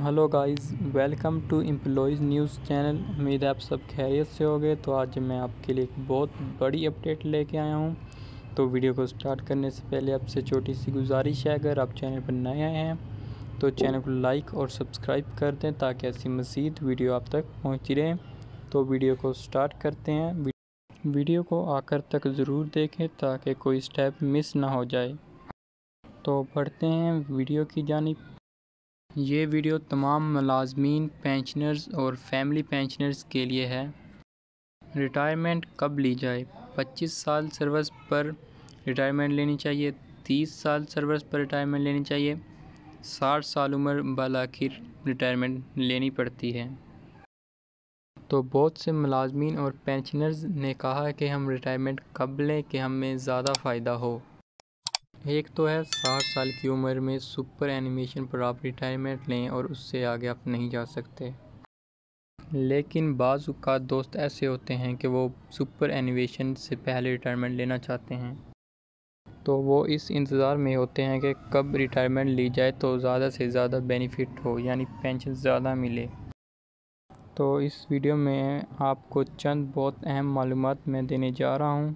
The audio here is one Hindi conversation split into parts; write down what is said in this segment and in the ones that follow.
Hello guys, welcome to employees news channel. उम्मीद है आप सब खैरियत से होंगे। तो आज मैं आपके लिए एक बहुत बड़ी अपडेट लेके आया हूं। तो वीडियो को स्टार्ट करने से पहले आपसे छोटी सी गुजारिश है, अगर आप चैनल पर नए आए हैं तो चैनल को लाइक और सब्सक्राइब कर दें ताकि ऐसी मज़ीद वीडियो आप तक पहुँचती रहें। तो वीडियो को स्टार्ट करते हैं। वीडियो को आखिर तक ज़रूर देखें ताकि कोई स्टेप मिस ना हो जाए। तो बढ़ते हैं वीडियो की जानिब। ये वीडियो तमाम मुलाजमीन, पेंशनर्स और फैमिली पेंशनर्स के लिए है। रिटायरमेंट कब ली जाए? 25 साल सर्विस पर रिटायरमेंट लेनी चाहिए, 30 साल सर्विस पर रिटायरमेंट लेनी चाहिए, 60 साल उम्र बालाखिर रिटायरमेंट लेनी पड़ती है। तो बहुत से मुलाजमीन और पेंशनर्स ने कहा कि हम रिटायरमेंट कब लें कि हमें ज़्यादा फ़ायदा हो। एक तो है 60 साल की उम्र में सुपर एनिमेशन पर आप रिटायरमेंट लें और उससे आगे आप नहीं जा सकते। लेकिन बाज़ औक़ात दोस्त ऐसे होते हैं कि वो सुपर एनिमेशन से पहले रिटायरमेंट लेना चाहते हैं, तो वो इस इंतज़ार में होते हैं कि कब रिटायरमेंट ली जाए तो ज़्यादा से ज़्यादा बेनिफिट हो, यानी पेंशन ज़्यादा मिले। तो इस वीडियो में आपको चंद बहुत अहम मालूमात मैं देने जा रहा हूँ।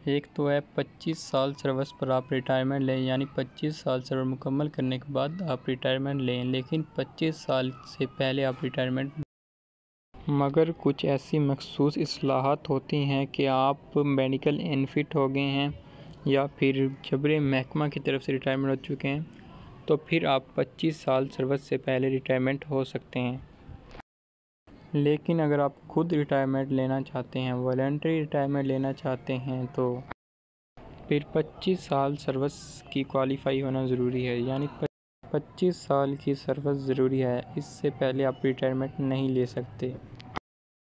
एक तो है 25 साल सर्विस पर आप रिटायरमेंट लें, यानी 25 साल सर्विस मुकम्मल करने के बाद आप रिटायरमेंट लें, लेकिन 25 साल से पहले आप रिटायरमेंट। मगर कुछ ऐसी मखसूस इस्लाहत होती हैं कि आप मेडिकल अनफिट हो गए हैं या फिर जबरे महकमा की तरफ से रिटायरमेंट हो चुके हैं, तो फिर आप 25 साल सर्विस से पहले रिटायरमेंट हो सकते हैं। लेकिन अगर आप खुद रिटायरमेंट लेना चाहते हैं, वॉलंटरी रिटायरमेंट लेना चाहते हैं, तो फिर 25 साल सर्विस की क्वालिफाई होना ज़रूरी है, यानी 25 साल की सर्विस ज़रूरी है। इससे पहले आप रिटायरमेंट नहीं ले सकते।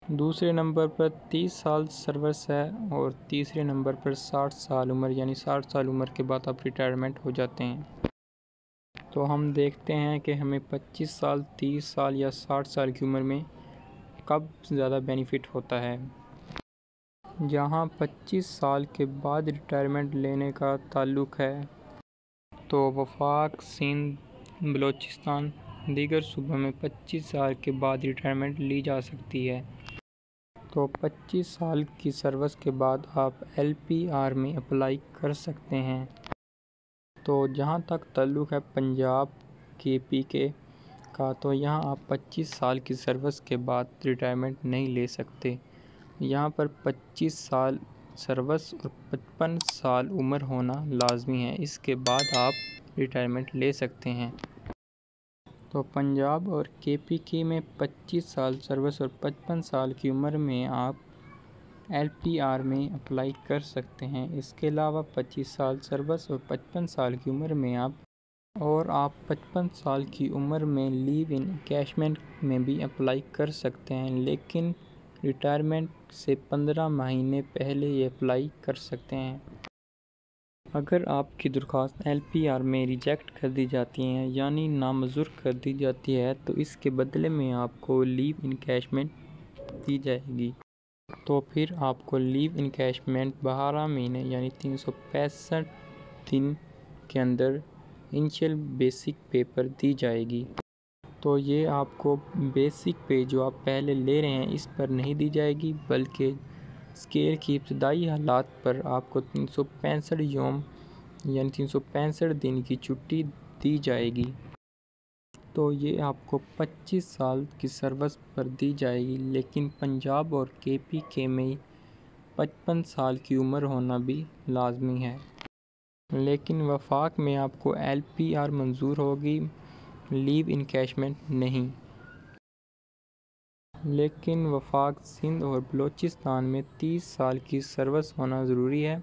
दूसरे नंबर पर 30 साल सर्विस है और तीसरे नंबर पर 60 साल उम्र, यानी 60 साल उम्र के बाद आप रिटायरमेंट हो जाते हैं। तो हम देखते हैं कि हमें 25 साल, 30 साल या 60 साल की उम्र में कब ज़्यादा बेनिफिट होता है। जहाँ 25 साल के बाद रिटायरमेंट लेने का ताल्लुक़ है, तो वफाक, सिंध, बलूचिस्तान, दीगर सूबों में 25 साल के बाद रिटायरमेंट ली जा सकती है। तो 25 साल की सर्विस के बाद आप LPR में अप्लाई कर सकते हैं। तो जहाँ तक ताल्लुक़ है पंजाब KPK का, तो यहाँ आप 25 साल की सर्विस के बाद रिटायरमेंट नहीं ले सकते। यहाँ पर 25 साल सर्विस और 55 साल उम्र होना लाजमी है, इसके बाद आप रिटायरमेंट ले सकते हैं। तो पंजाब और KPK में 25 साल सर्विस और 55 साल की उम्र में आप LPR में अप्लाई कर सकते हैं। इसके अलावा 25 साल सर्विस और 55 साल की उम्र में आप 55 साल की उम्र में लीव इन एनकैशमेंट में भी अप्लाई कर सकते हैं, लेकिन रिटायरमेंट से 15 महीने पहले ये अप्लाई कर सकते हैं। अगर आपकी दरख्वास्त LPR में रिजेक्ट कर दी जाती है, यानी नामंजूर कर दी जाती है, तो इसके बदले में आपको लीव इनकैशमेंट दी जाएगी। तो फिर आपको लीव इनकैशमेंट 12 महीने यानी 365 दिन के अंदर इनिशियल बेसिक पे पर दी जाएगी। तो ये आपको बेसिक पे जो आप पहले ले रहे हैं इस पर नहीं दी जाएगी, बल्कि स्केल की इब्तदाई हालात पर आपको 365 यौम यानी 365 दिन की छुट्टी दी जाएगी। तो ये आपको 25 साल की सर्विस पर दी जाएगी, लेकिन पंजाब और KPK में 55 साल की उम्र होना भी लाजमी है। लेकिन वफाक में आपको LPR मंजूर होगी, लीव इनकैशमेंट नहीं। लेकिन वफाक, सिंध और बलूचिस्तान में 30 साल की सर्विस होना ज़रूरी है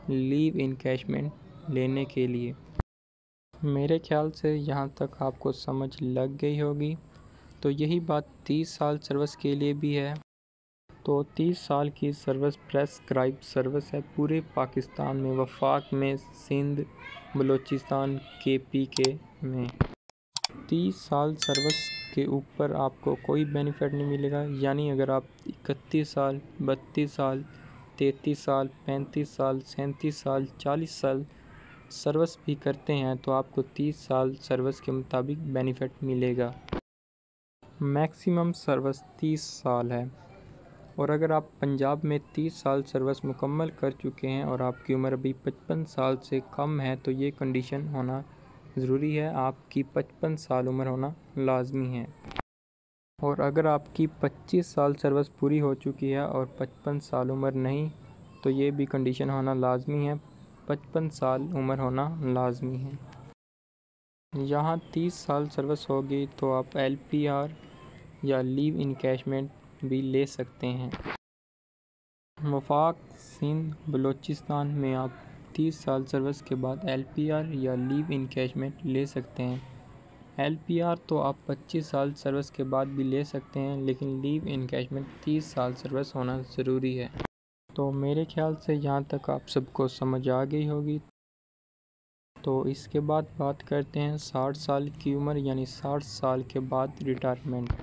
लीव इनकैशमेंट लेने के लिए। मेरे ख्याल से यहाँ तक आपको समझ लग गई होगी। तो यही बात 30 साल सर्विस के लिए भी है। तो 30 साल की सर्विस प्रेस्क्राइब सर्विस है पूरे पाकिस्तान में, वफाक में, सिंध, बलूचिस्तान, KPK में। 30 साल सर्विस के ऊपर आपको कोई बेनिफिट नहीं मिलेगा, यानी अगर आप 31 साल, 32 साल, 33 साल, 35 साल, 37 साल, 40 साल सर्विस भी करते हैं, तो आपको 30 साल सर्विस के मुताबिक बेनिफिट मिलेगा। मैक्सिमम सर्विस 30 साल है। और अगर आप पंजाब में 30 साल सर्विस मुकम्मल कर चुके हैं और आपकी उम्र अभी 55 साल से कम है तो ये कंडीशन होना ज़रूरी है, आपकी 55 साल उम्र होना लाजमी है। और अगर आपकी 25 साल सर्विस पूरी हो चुकी है और 55 साल उम्र नहीं तो ये भी कंडीशन होना लाजमी है, 55 साल उम्र होना लाजमी है। यहाँ 30 साल सर्विस होगी तो आप LPR या लीव इनकैशमेंट भी ले सकते हैं। वफाक सिंध बलूचिस्तान में आप 30 साल सर्विस के बाद LPR या लीव इनकैशमेंट ले सकते हैं। LPR तो आप 25 साल सर्विस के बाद भी ले सकते हैं, लेकिन लीव इनकैशमेंट 30 साल सर्विस होना ज़रूरी है। तो मेरे ख्याल से यहाँ तक आप सबको समझ आ गई होगी। तो इसके बाद बात करते हैं 60 साल की उम्र यानी 60 साल के बाद रिटायरमेंट।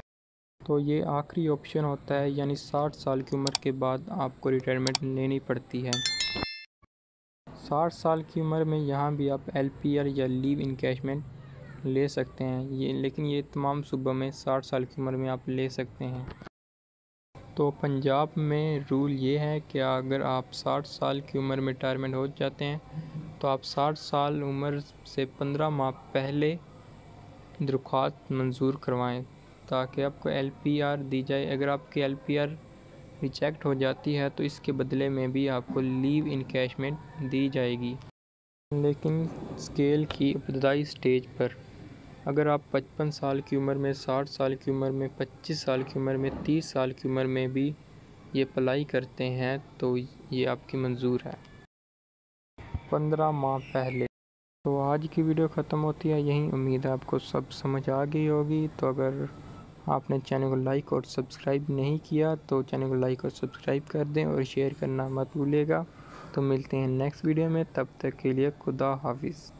तो ये आखिरी ऑप्शन होता है, यानी 60 साल की उम्र के बाद आपको रिटायरमेंट लेनी पड़ती है। 60 साल की उम्र में यहाँ भी आप LPR या लीव इनकैशमेंट ले सकते हैं, लेकिन ये तमाम सूबों में 60 साल की उम्र में आप ले सकते हैं। तो पंजाब में रूल ये है कि अगर आप 60 साल की उम्र में रिटायरमेंट हो जाते हैं तो आप 60 साल उम्र से 15 माह पहले दरख्वास्त मंजूर करवाएं ताकि आपको LPR दी जाए। अगर आपकी LPR रिजेक्ट हो जाती है तो इसके बदले में भी आपको लीव इनकैशमेंट दी जाएगी, लेकिन स्केल की इब्तदाई स्टेज पर। अगर आप 55 साल की उम्र में, 60 साल की उम्र में, 25 साल की उम्र में, 30 साल की उम्र में भी ये अप्लाई करते हैं तो ये आपकी मंजूर है 15 माह पहले। तो आज की वीडियो ख़त्म होती है यहीं। उम्मीद है आपको सब समझ आ गई होगी। तो अगर आपने चैनल को लाइक और सब्सक्राइब नहीं किया तो चैनल को लाइक और सब्सक्राइब कर दें और शेयर करना मत भूलिएगा। तो मिलते हैं नेक्स्ट वीडियो में, तब तक के लिए खुदा हाफिज़।